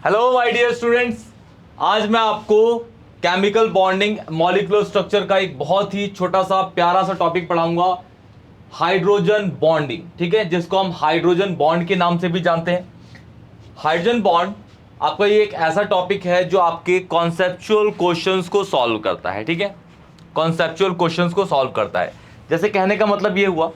Hello my dear students, आज मैं आपको केमिकल बॉन्डिंग मॉलिक्यूलर स्ट्रक्चर का एक बहुत ही छोटा सा प्यारा सा टॉपिक पढ़ाऊंगा, हाइड्रोजन बॉन्डिंग। ठीक है, जिसको हम हाइड्रोजन बॉन्ड के नाम से भी जानते हैं। हाइड्रोजन बॉन्ड आपका ये एक ऐसा टॉपिक है जो आपके कॉन्सेप्चुअल क्वेश्चंस को सॉल्व करता है। ठीक है, कॉन्सेप्चुअल क्वेश्चंस को सॉल्व करता है। जैसे कहने का मतलब ये हुआ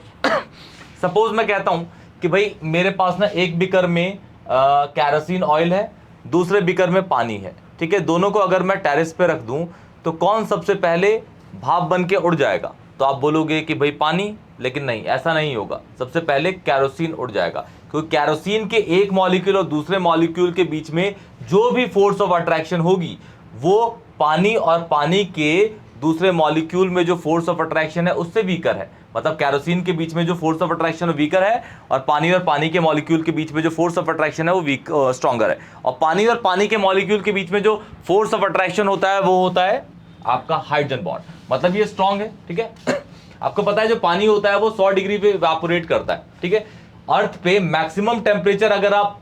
सपोज मैं कहता हूं कि भाई मेरे पास ना एक बीकर में कैरोसिन ऑयल है, दूसरे बीकर में पानी है। ठीक है, दोनों को अगर मैं टेरेस पे रख दूं तो कौन सबसे पहले भाप बन के उड़ जाएगा? तो आप बोलोगे कि भाई पानी, लेकिन नहीं, ऐसा नहीं होगा। सबसे पहले कैरोसिन उड़ जाएगा, क्योंकि कैरोसिन के एक मॉलिक्यूल और दूसरे मॉलिक्यूल के बीच में जो भी फोर्स ऑफ अट्रैक्शन होगी वो पानी और पानी के दूसरे मॉलिक्यूल में जो फोर्स ऑफ अट्रैक्शन है उससे वीकर है। मतलब कैरोसिन के बीच में जो फोर्स ऑफ अट्रैक्शन वीकर है और पानी के मॉलिक्यूल के बीच में जो फोर्स ऑफ अट्रैक्शन है वो वीक स्ट्रॉन्गर है। और पानी के मॉलिक्यूल के बीच में जो फोर्स ऑफ अट्रैक्शन होता है वो होता है आपका हाइड्रोजन बॉन्ड। मतलब ये स्ट्रॉन्ग है। ठीक है आपको पता है जो पानी होता है वो 100 डिग्री पे इवेपोरेट करता है। ठीक है, अर्थ पे मैक्सिमम टेम्परेचर अगर आप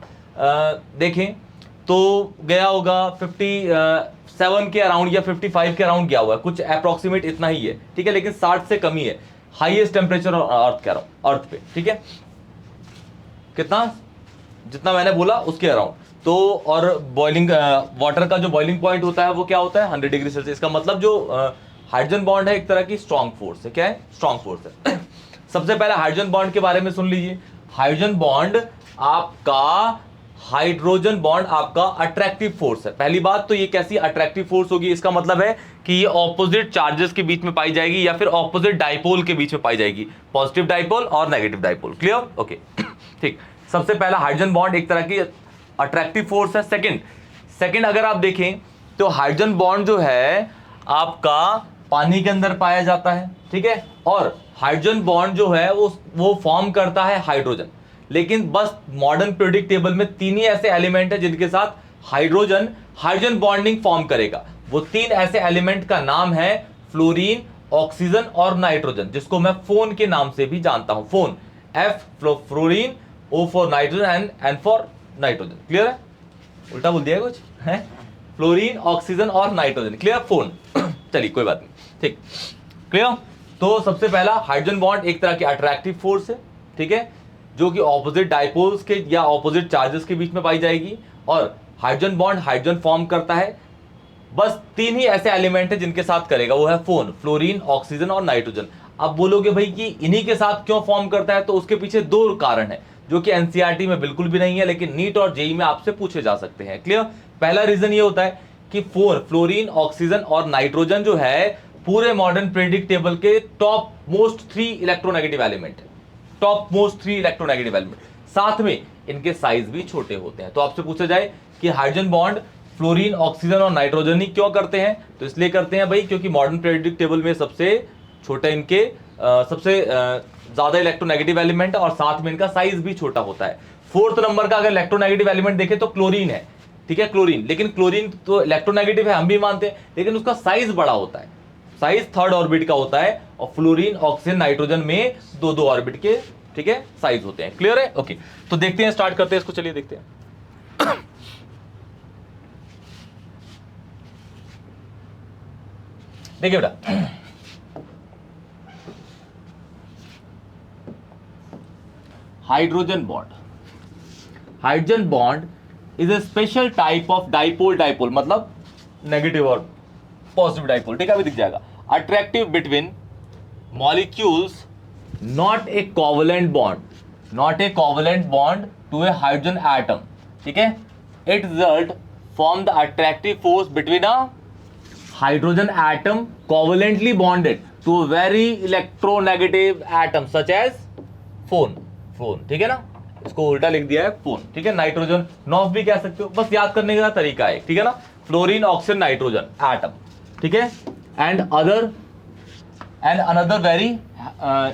देखें तो गया होगा 57 के अराउंड या 55 के अराउंड गया हुआ है, कुछ अप्रोक्सीमेट इतना ही है। ठीक है, लेकिन 60 से कम ही है हाईएस्ट टेम्परेचर अर्थ पे। ठीक है, कितना? जितना मैंने बोला उसके अराउंड। तो और बॉइलिंग वाटर का जो बॉइलिंग पॉइंट होता है वो क्या होता है? 100 डिग्री सेल्सियस। इसका मतलब जो हाइड्रोजन बॉन्ड है एक तरह की स्ट्रॉन्ग फोर्स है। क्या है? स्ट्रॉन्ग फोर्स है। सबसे पहले हाइड्रोजन बॉन्ड के बारे में सुन लीजिए। हाइड्रोजन बॉन्ड आपका अट्रैक्टिव फोर्स है। पहली बात तो ये कैसी अट्रैक्टिव फोर्स होगी? इसका मतलब है कि ये ऑपोजिट चार्जेस के बीच में पाई जाएगी या फिर ऑपोजिट डाइपोल के बीच में पाई जाएगी, पॉजिटिव डाइपोल और नेगेटिव डाइपोल। क्लियर? ओके ठीक। सबसे पहला हाइड्रोजन बॉन्ड एक तरह की अट्रैक्टिव फोर्स है। सेकंड अगर आप देखें तो हाइड्रोजन बॉन्ड जो है आपका पानी के अंदर पाया जाता है। ठीक है, और हाइड्रोजन बॉन्ड जो है वो फॉर्म करता है हाइड्रोजन। लेकिन बस मॉडर्न पीरियोडिक टेबल में 3 ही ऐसे एलिमेंट है जिनके साथ हाइड्रोजन बॉन्डिंग फॉर्म करेगा। वो 3 ऐसे एलिमेंट का नाम है फ्लोरीन, ऑक्सीजन और नाइट्रोजन, जिसको मैं फोन के नाम से भी जानता हूं। Phone, F fluorine, O for nitrogen and N for nitrogen. Clear है? उल्टा बोल दिया कुछ है? फ्लोरीन, ऑक्सीजन और नाइट्रोजन। क्लियर? फोन। चलिए कोई बात नहीं, ठीक। क्लियर? तो सबसे पहला हाइड्रोजन बॉन्ड एक तरह की अट्रैक्टिव फोर्स है। ठीक है, जो कि ऑपोजिट डाइपोल्स के या ऑपोजिट चार्जेस के बीच में पाई जाएगी। और हाइड्रोजन बॉन्ड हाइड्रोजन फॉर्म करता है। बस 3 ही ऐसे एलिमेंट है जिनके साथ करेगा, वो है फोन, फ्लोरीन, ऑक्सीजन और नाइट्रोजन। अब बोलोगे भाई कि इन्हीं के साथ क्यों फॉर्म करता है? तो उसके पीछे 2 कारण है जो कि एनसीईआरटी में बिल्कुल भी नहीं है, लेकिन नीट और जेई में आपसे पूछे जा सकते हैं। क्लियर? पहला रीजन ये होता है कि फ्लोरीन, ऑक्सीजन और नाइट्रोजन जो है पूरे मॉडर्न पीरियोडिक टेबल के टॉप मोस्ट 3 इलेक्ट्रोनेगेटिव एलिमेंट है। टॉप मोस्ट 3 इलेक्ट्रोनेगेटिव एलिमेंट, साथ में इनके साइज भी छोटे होते हैं। तो आपसे पूछा जाए कि हाइड्रोजन बॉन्ड फ्लोरीन, ऑक्सीजन और नाइट्रोजन ही क्यों करते हैं? तो इसलिए करते हैं भाई क्योंकि मॉडर्न पीरियोडिक टेबल में सबसे छोटे इनके सबसे ज्यादा इलेक्ट्रोनेगेटिव एलिमेंट है और साथ में इनका साइज भी छोटा होता है। 4th नंबर का अगर इलेक्ट्रोनेगेटिव एलिमेंट देखें तो क्लोरीन है। ठीक है, क्लोरीन, लेकिन क्लोरीन तो इलेक्ट्रोनेगेटिव है, हम भी मानते हैं, लेकिन उसका साइज बड़ा होता है। साइज 3rd ऑर्बिट का होता है और फ्लोरीन, ऑक्सीजन, नाइट्रोजन में 2-2 ऑर्बिट के, ठीक है, साइज होते हैं। क्लियर है? ओके, तो देखते हैं, स्टार्ट करते हैं इसको। चलिए देखते हैं। देखिए बेटा, hydrogen bond is a special type of dipole, मतलब नेगेटिव और पॉजिटिव डाइपोल। ठीक है, अभी दिख जाएगा। Attractive between molecules, not a covalent bond to a hydrogen atom. ठीक है, it result form the attractive force between a hydrogen atom covalently bonded to a very electronegative atom such as phone. ठीक है ना, इसको उल्टा लिख दिया है फोन। ठीक है, नाइट्रोजन नॉफ भी कह सकते हो, बस याद करने का तरीका है। ठीक है ना, फ्लोरीन, ऑक्सीजन, नाइट्रोजन एटम। ठीक है, and another very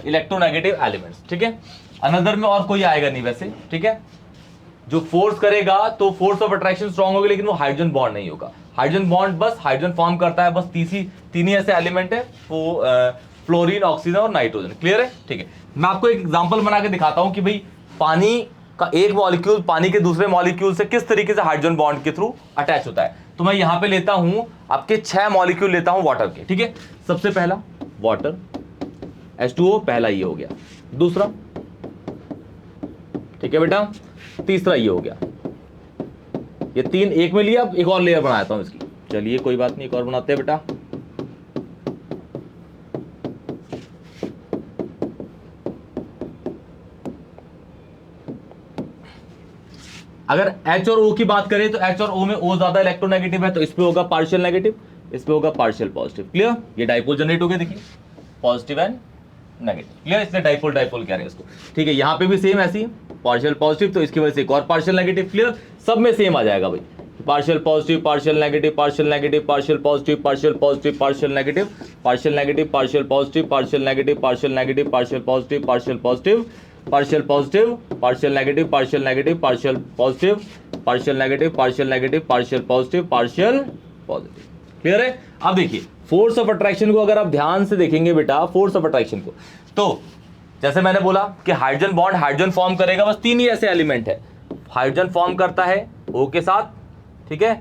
electronegative elements. ठीक है, अनदर में और कोई आएगा नहीं वैसे। ठीक है, जो फोर्स करेगा तो फोर्स ऑफ अट्रैक्शन स्ट्रॉन्ग होगी, लेकिन वो हाइड्रोजन बॉन्ड नहीं होगा। हाइड्रोजन बॉन्ड बस हाइड्रोजन फॉर्म करता है, बस 3 ही ऐसे एलिमेंट है, फ्लोरीन, ऑक्सीजन और नाइट्रोजन। क्लियर है? ठीक है, मैं आपको एक एग्जांपल बना के दिखाता हूं कि भाई पानी का एक मॉलिक्यूल पानी के दूसरे मॉलिक्यूल से किस तरीके से हाइड्रोजन बॉन्ड के थ्रू अटैच होता है। तो मैं यहां पे लेता हूं आपके 6 मॉलिक्यूल लेता हूं वाटर के, ठीक है। सबसे पहला वाटर H2O, पहला ये हो गया, दूसरा, ठीक है बेटा, तीसरा ये हो गया, ये 3 एक में लिया। अब एक और लेयर बनाता हूं इसकी, चलिए कोई बात नहीं, एक और बनाते हैं बेटा। अगर H और O की बात करें तो H और O में O ज्यादा इलेक्ट्रोनेगेटिव है, तो इस पे होगा पार्शियल नेगेटिव, इस पे होगा पार्शियल पॉजिटिव। क्लियर, ये डाइपोल जनरेट हो गया, देखिए पॉजिटिव एंड नेगेटिव। क्लियर, इसलिए डाइपोल डाइपोल कह रहे हैं इसको, ठीक है। यहां पे भी सेम ऐसी पार्शियल पॉजिटिव, तो इसकी वजह से एक और पार्शियल नेगेटिव। क्लियर, सब में सेम आ जाएगा भाई, partial positive, partial negative, partial negative, partial positive, partial positive, partial negative, partial negative, partial positive, partial negative, partial negative, partial positive, partial positive, partial positive, partial negative, partial negative, partial positive, partial negative, partial negative, partial positive, partial positive. Clear है। अब देखिए force of attraction को अगर आप ध्यान से देखेंगे बेटा, फोर्स ऑफ अट्रैक्शन को, तो जैसे मैंने बोला कि हाइड्रोजन बॉन्ड हाइड्रोजन फॉर्म करेगा, बस 3 ही ऐसे एलिमेंट है। हाइड्रोजन फॉर्म करता है O के साथ, ठीक है,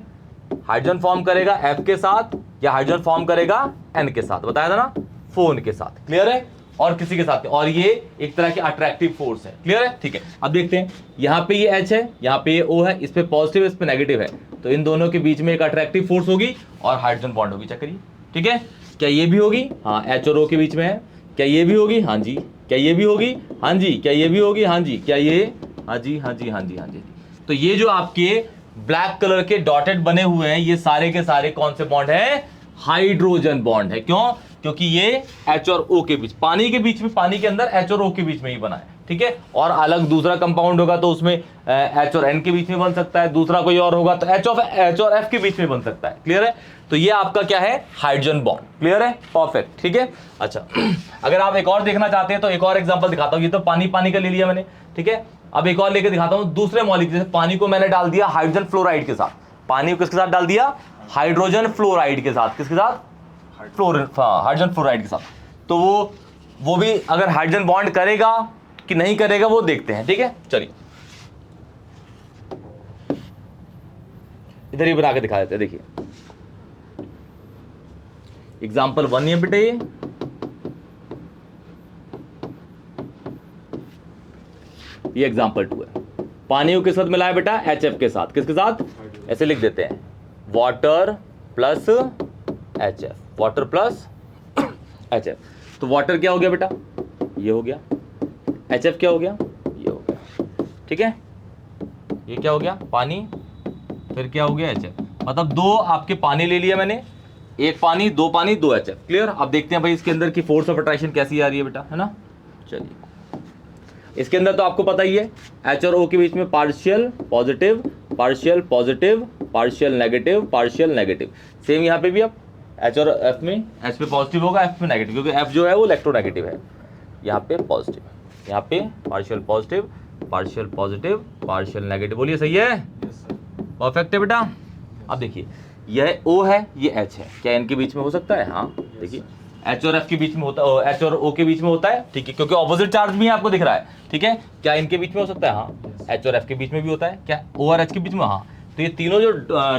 हाइड्रोजन फॉर्म करेगा F के साथ, या हाइड्रोजन फॉर्म करेगा N के साथ, बताया था ना, फोन के साथ। क्लियर है, और किसी के साथ नहीं। और ये एक तरह की अट्रैक्टिव फोर्स है। क्लियर है, ठीक है। अब देखते हैं, यहाँ पे ये H है, यहाँ पे ये O है, इस पे पॉजिटिव, इस पे नेगेटिव है, तो इन दोनों के बीच में एक अट्रैक्टिव फोर्स होगी और हाइड्रोजन बॉन्ड होगी। चेक करिए, ठीक है। क्या ये भी होगी? हाँ, H और O के बीच में है। क्या ये भी होगी? हाँ जी। क्या ये भी होगी? हाँ जी। क्या ये भी होगी? हाँ जी। क्या ये? हाँ जी, हाँ जी, हाँ जी, हाँ जी। तो ये जो आपके ब्लैक कलर के डॉटेड बने हुए हैं, ये सारे के सारे कौन से बॉन्ड है? हाइड्रोजन बॉन्ड है। क्यों? क्योंकि ये H और O के बीच, पानी के बीच में, पानी के अंदर H और O के बीच में ही बना है, ठीक है। और अलग दूसरा कंपाउंड होगा तो उसमें H और N के बीच में बन सकता है, दूसरा कोई और होगा तो H और F के बीच में बन सकता है। क्लियर है। तो ये आपका क्या है? Hydrogen bond. क्लियर है, परफेक्ट, ठीक है। अच्छा अगर आप एक और देखना चाहते हैं तो एक और एग्जांपल दिखाता हूं। ये तो पानी पानी का ले लिया मैंने, ठीक है। अब एक और लेके दिखाता हूं दूसरे मॉलिक्यूल। जैसे पानी को मैंने डाल दिया हाइड्रोजन फ्लोराइड के साथ, पानी को किसके साथ डाल दिया? हाइड्रोजन फ्लोराइड के साथ। किसके साथ? हाइड्रोजन फ्लोराइड के साथ। तो वो भी अगर हाइड्रोजन बॉन्ड करेगा कि नहीं करेगा वो देखते हैं, ठीक है। चलिए इधर ही बना के दिखा देते हैं। देखिए एग्जाम्पल 1 है बेटे, ये एग्जाम्पल 2 है। पानी को किस साथ मिलाया बेटा? HF के साथ। किसके साथ? ऐसे लिख देते हैं, water plus HF, water plus HF। तो वाटर क्या हो गया बेटा? ये हो गया। HF क्या हो गया? ये हो गया, ठीक है। ये क्या हो गया? पानी, फिर क्या हो गया? HF। मतलब 2 आपके पानी ले लिया मैंने, एक पानी, 2 पानी, 2 HF। क्लियर। अब देखते हैं भाई इसके अंदर की फोर्स ऑफ अट्रैक्शन कैसी आ रही है बेटा, है ना। चलिए इसके अंदर तो आपको पता ही है, H और O के बीच में partial positive, partial positive, partial negative, partial negative. Same यहाँ पे भी अब H और F में, H पे पॉजिटिव होगा, F में नेगेटिव, क्योंकि F जो है वो इलेक्ट्रोनेगेटिव है। यहाँ पे पॉजिटिव, यहाँ पे partial positive, partial positive, partial negative. बोलिए सही है, परफेक्ट है बेटा। अब देखिए यह O है, ये H है, क्या इनके बीच में हो सकता है? हाँ देखिए H और F के बीच में होता है, H और O के बीच में होता है, ठीक है, क्योंकि ऑपोजिट चार्ज भी आपको दिख रहा है, ठीक है। क्या इनके बीच में हो सकता है? हाँ, H और F के बीच में भी होता है। क्या O और H के बीच में? हाँ। तो ये तीनों जो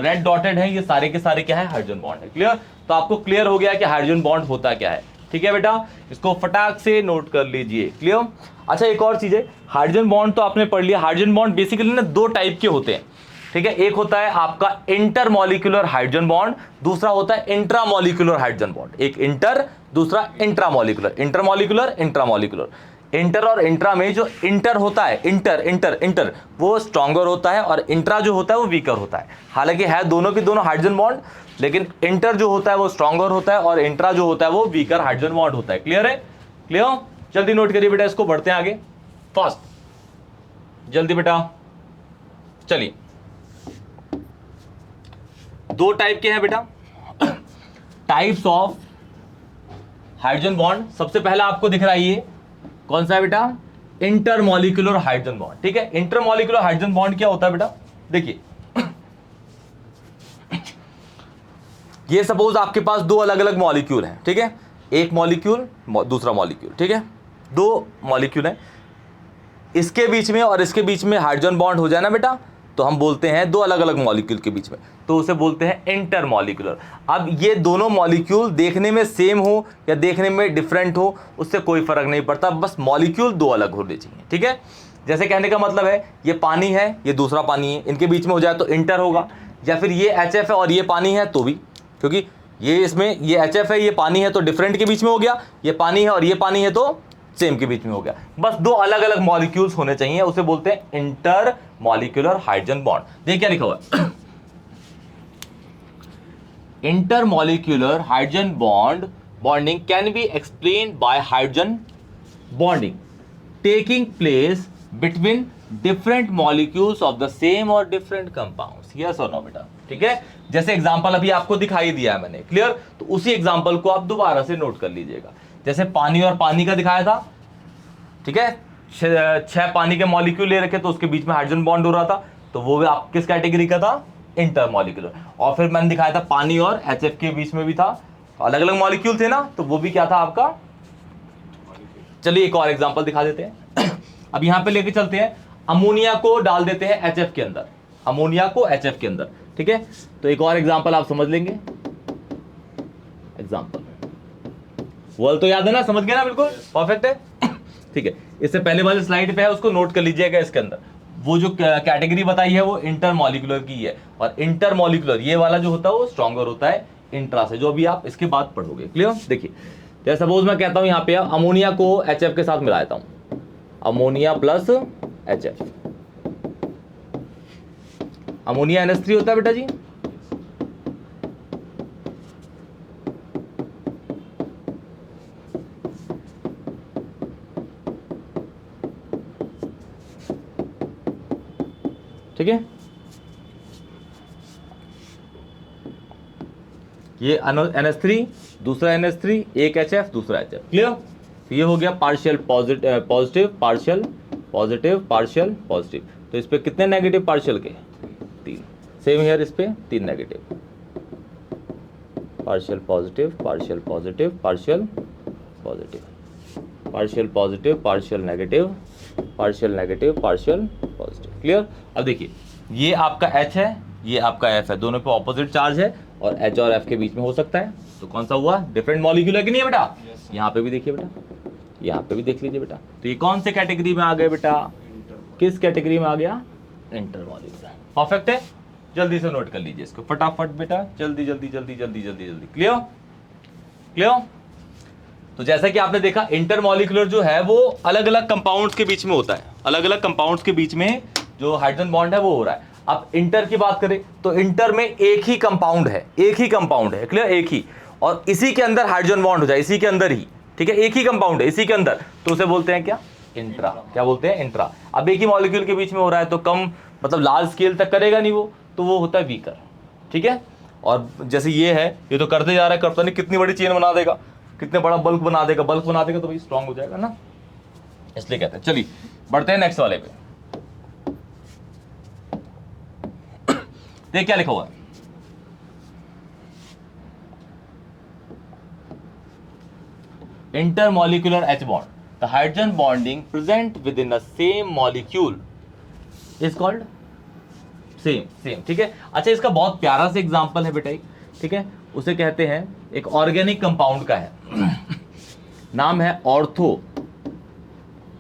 रेड डॉटेड हैं, ये सारे के सारे क्या है? हाइड्रोजन बॉन्ड है। क्लियर। तो आपको क्लियर हो गया कि हाइड्रोजन बॉन्ड होता क्या है, ठीक है बेटा। इसको फटाक से नोट कर लीजिए। क्लियर। अच्छा एक और चीज है, हाइड्रोजन बॉन्ड तो आपने पढ़ लिया। हाइड्रोजन बॉन्ड बेसिकली ना 2 टाइप के होते हैं, ठीक है। एक होता है आपका इंटरमॉलिक्यूलर हाइड्रोजन बॉन्ड, दूसरा होता है इंट्रामॉलिक्यूलर हाइड्रोजन बॉन्ड। एक इंटर, दूसरा इंट्रामॉलिक्यूलर। Intermolecular, intramolecular. इंटर और इंट्रा में जो इंटर होता है, इंटर वो स्ट्रॉन्गर होता है, और इंट्रा जो होता है वो वीकर होता है। हालांकि है दोनों की दोनों हाइड्रोजन बॉन्ड, लेकिन इंटर जो होता है वो स्ट्रॉन्गर होता है, और इंट्रा जो होता है वो वीकर हाइड्रोजन बॉन्ड होता है। क्लियर है? क्लियर। जल्दी नोट करिए बेटा इसको, बढ़ते हैं आगे फास्ट, जल्दी बेटा। चलिए 2 टाइप के हैं बेटा, टाइप्स ऑफ हाइड्रोजन बॉन्ड। सबसे पहला आपको दिख रहा है ये कौन सा है बेटा? इंटरमॉलिक्यूलर हाइड्रोजन बॉन्ड, ठीक है। इंटरमॉलिक्यूलर हाइड्रोजन बॉन्ड क्या होता है बेटा? देखिए ये सपोज आपके पास 2 अलग अलग मॉलिक्यूल हैं, ठीक है। एक मॉलिक्यूल, दूसरा मॉलिक्यूल, ठीक है। 2 मॉलिक्यूल हैं, इसके बीच में और इसके बीच में हाइड्रोजन बॉन्ड हो जाए ना बेटा, तो हम बोलते हैं दो अलग अलग मॉलिक्यूल के बीच में, तो उसे बोलते हैं इंटरमॉलिक्यूलर। अब ये दोनों मॉलिक्यूल देखने में सेम हो या देखने में डिफरेंट हो, उससे कोई फर्क नहीं पड़ता, बस मॉलिक्यूल दो अलग होने चाहिए, ठीक है। जैसे कहने का मतलब है ये पानी है, ये दूसरा पानी है, इनके बीच में हो जाए तो इंटर होगा, या फिर ये HF है और ये पानी है तो भी, क्योंकि ये इसमें ये HF है ये पानी है तो डिफरेंट के बीच में हो गया, ये पानी है और ये पानी है तो सेम के बीच में हो गया। बस दो अलग अलग मॉलिक्यूल्स होने चाहिए, उसे बोलते हैं इंटर मॉलिक्यूलर हाइड्रोजन बॉन्ड। देखिए क्या लिखा हुआ है, inter molecular hydrogen bond bonding can be explain by hydrogen bonding taking place between different molecules of the same और डिफरेंट कंपाउंड्स। यस और नो बेटा, ठीक है। जैसे एग्जांपल अभी आपको दिखाई दिया है मैंने, क्लियर, तो उसी एग्जांपल को आप दोबारा से नोट कर लीजिएगा। जैसे पानी और पानी का दिखाया था, ठीक है, 6 पानी के मॉलिक्यूल ले रखे तो उसके बीच में हाइड्रोजन बॉन्ड हो रहा था, तो वो भी आप किस कैटेगरी का था, इंटरमॉलिक्यूलर। और फिर मैंने दिखाया था पानी और HF के बीच में भी था, तो अलग अलग मॉलिक्यूल थे ना, तो वो भी क्या था आपका। चलिए एक और एग्जांपल दिखा देते हैं। अब यहां पे लेके चलते हैं, अमोनिया को डाल देते हैं HF के अंदर, अमोनिया को HF के अंदर, ठीक है। तो एक और एग्जांपल आप समझ लेंगे, एग्जांपल वर्ड तो याद है ना, समझ गए ना, बिल्कुल परफेक्ट है, ठीक है। इससे पहले वाले स्लाइड पे है, उसको नोट कर लीजिएगा। इसके अंदर वो जो कैटेगरी बताई है वो इंटरमॉलिक्यूलर की है, और इंटरमॉलिक्यूलर ये वाला जो होता है वो स्ट्रॉन्गर होता है इंट्रा से, जो अभी आप इसके बाद पढ़ोगे, क्लियर। देखिए जैसे सपोज मैं कहता हूं यहाँ पे अमोनिया को HF के साथ मिला देता हूं, ammonia plus HF, ammonia NH3 होता है बेटा जी, ठीक है। ये NH3 दूसरा NH3, एक HF दूसरा HF, क्लियर। तो ये हो गया partial positive partial positive partial positive. तो इस पे कितने नेगेटिव पार्शियल के, 3। सेम हियर इस पे 3 negative, partial positive partial positive partial positive, partial positive partial negative partial negative partial positive, clear. अब देखिए ये आपका H है, ये आपका F है, दोनों पे ऑपोजिट चार्ज है, और H और F के बीच में हो सकता है, तो कौन सा हुआ, डिफरेंट मॉलिक्यूल है कि नहीं है बेटा। यहाँ पे भी देखिए बेटा, यहाँ पे भी देख लीजिए बेटा, तो ये कौन से कैटेगरी में आ गए बेटा, किस कैटेगरी में आ गया, इंटरमॉलिक्यूलर। परफेक्ट है, जल्दी से नोट कर लीजिए इसको फटाफट बेटा, जल्दी जल्दी जल्दी जल्दी जल्दी जल्दी, क्लियर क्लियर। तो जैसा कि आपने देखा इंटरमॉलिक्यूलर जो है वो अलग अलग कंपाउंड्स के बीच में होता है, अलग अलग कंपाउंड्स के बीच में जो हाइड्रोजन बॉन्ड है वो हो रहा है। अब इंटर की बात करें तो इंटर में एक ही कंपाउंड है, एक ही कंपाउंड है, क्लियर, एक ही, और इसी के अंदर हाइड्रोजन बॉन्ड हो जाए, इसी के अंदर ही, ठीक है, एक ही कंपाउंड है इसी के अंदर, तो उसे बोलते हैं क्या, इंट्रा। क्या बोलते हैं, इंट्रा। अब एक ही मॉलिक्यूल के बीच में हो रहा है तो कम, मतलब लार्ज स्केल तक करेगा नहीं वो, तो वो होता है वीकर, ठीक है। और जैसे ये है, ये तो करते जा रहा है, करता नहीं, कितनी बड़ी चेन बना देगा, कितने बड़ा बल्क बना देगा, बल्क बना देगा तो भाई स्ट्रांग हो जाएगा ना, इसलिए कहते हैं। चलिए बढ़ते हैं नेक्स्ट वाले पे। देख क्या लिखा हुआ है, intermolecular H bond, the hydrogen bonding present with in the same molecule is called same same, ठीक है। अच्छा इसका बहुत प्यारा सा एग्जांपल है बेटा, ठीक है, उसे कहते हैं, एक ऑर्गेनिक कंपाउंड का है, नाम है ऑर्थो,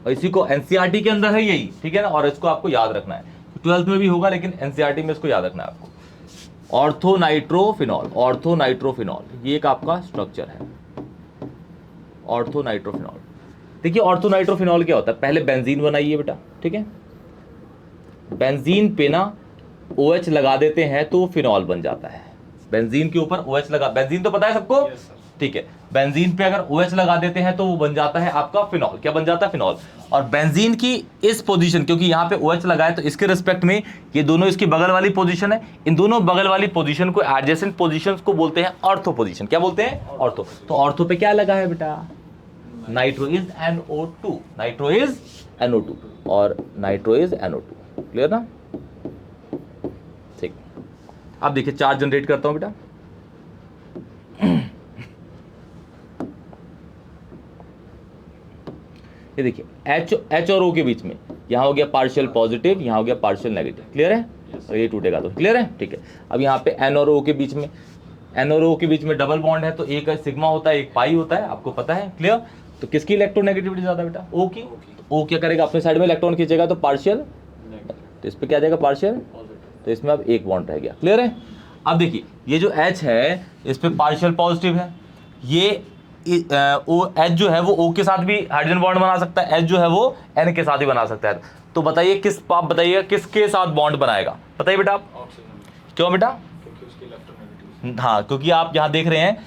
और इसी को एनसीईआरटी के अंदर है यही, ठीक है ना, और इसको आपको याद रखना है, 12th में भी होगा लेकिन एनसीईआरटी में इसको याद रखना है आपको। ऑर्थोनाइट्रोफिनॉल, ऑर्थोनाइट्रोफिनॉल ये एक आपका स्ट्रक्चर है, ऑर्थोनाइट्रोफिनॉल। देखिए ऑर्थोनाइट्रोफिनॉल क्या होता है, पहले बेंजीन बनाइए बेटा, ठीक है, बेंजीन पे ना OH लगा देते हैं तो फिनॉल बन जाता है, बेंजीन के ऊपर OH लगा, बेंजीन तो पता है सबको, ठीक है, बेंजीन पे अगर OH लगा देते हैं तो वो बन जाता है आपका फिनॉल। क्या बन जाता है, फिनॉल। और बेंजीन की इस पोजीशन, क्योंकि यहाँ पे OH लगा है तो इसके रिस्पेक्ट में ये दोनों इसकी बगल वाली पोजीशन है, इन दोनों बगल वाली पोजीशन को, एडजेसेंट पोजीशंस को बोलते हैं ऑर्थो पोजीशन। क्या बोलते हैं, ऑर्थो। तो ऑर्थो पे क्या लगा है बेटा, nitro is NO2, nitro is NO2 और नाइट्रो इज NO2, क्लियर ना, ठीक। अब देखिए चार्ज जनरेट करता हूं बेटा, ये देखिए H और O के बीच में, यहाँ हो गया पार्शियल पॉजिटिव, यहाँ हो गया पार्शियल नेगेटिव, क्लियर है? और ये टूटेगा तो क्लियर है, ठीक है। अब यहाँ पे एन और ओ के बीच में, एन और ओ के बीच में डबल बॉन्ड है, तो एक सिग्मा होता है, एक पाई होता है, आपको पता है, क्लियर? तो किसकी इलेक्ट्रोनेगेटिविटी ज्यादा बेटा? ओ की। तो ओ क्या करेगा, अपने साइड में इलेक्ट्रॉन खींचेगा तो पार्शियल, तो इस पे क्या जाएगा पार्शियल, तो इसमें अब एक बॉन्ड रह गया, क्लियर है? अब देखिए ये जो H है इस पे पार्शियल पॉजिटिव है, ये ओ H जो है वो O के साथ भी हाइड्रोजन बॉन्ड बना सकता है, H जो है वो N के साथ भी बना सकता है। तो बताइए किस, आप बताइएगा किसके साथ बॉन्ड बनाएगा, बताइए बेटा आप। क्यों बेटा? हाँ, क्योंकि आप यहाँ देख रहे हैं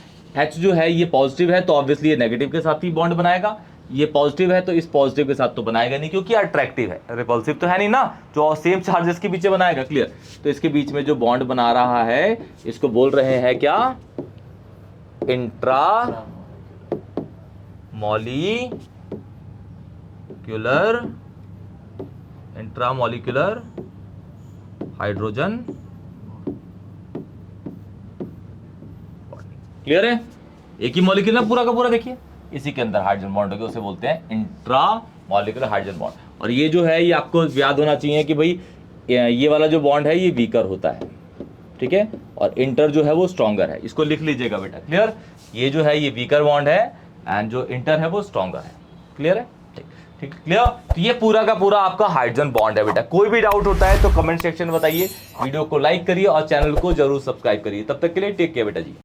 H जो है ये पॉजिटिव है, तो ऑब्वियसली ये नेगेटिव के साथ ही बॉन्ड बनाएगा। ये पॉजिटिव है तो इस पॉजिटिव के साथ तो बनाएगा नहीं, क्योंकि अट्रैक्टिव है, रिपल्सिव तो है नहीं ना, जो सेम चार्जेस के पीछे बनाएगा, क्लियर? तो इसके बीच में जो बॉन्ड बना रहा है इसको बोल रहे हैं क्या? इंट्रा मॉलिक्यूलर हाइड्रोजन, क्लियर है? एक ही मॉलिक्यूल ना पूरा का पूरा, देखिए इसी के अंदर हाइड्रोजन बॉन्ड होगा, उसे बोलते हैं इंट्रा मॉलिक्यूलर हाइड्रोजन बॉन्ड। और ये जो है ये आपको याद होना चाहिए कि भाई ये वाला जो बॉन्ड है ये वीकर होता है, ठीक है, और इंटर जो है वो स्ट्रॉन्गर है, इसको लिख लीजिएगा बेटा, क्लियर? ये जो है ये वीकर बॉन्ड है एंड जो इंटर है वो स्ट्रॉन्गर है, क्लियर है? ठीक, क्लियर? तो ये पूरा का पूरा आपका हाइड्रोजन बॉन्ड है बेटा। कोई भी डाउट होता है तो कमेंट सेक्शन में बताइए, वीडियो को लाइक करिए और चैनल को जरूर सब्सक्राइब करिए। तब तक के लिए टेक केयर बेटा जी।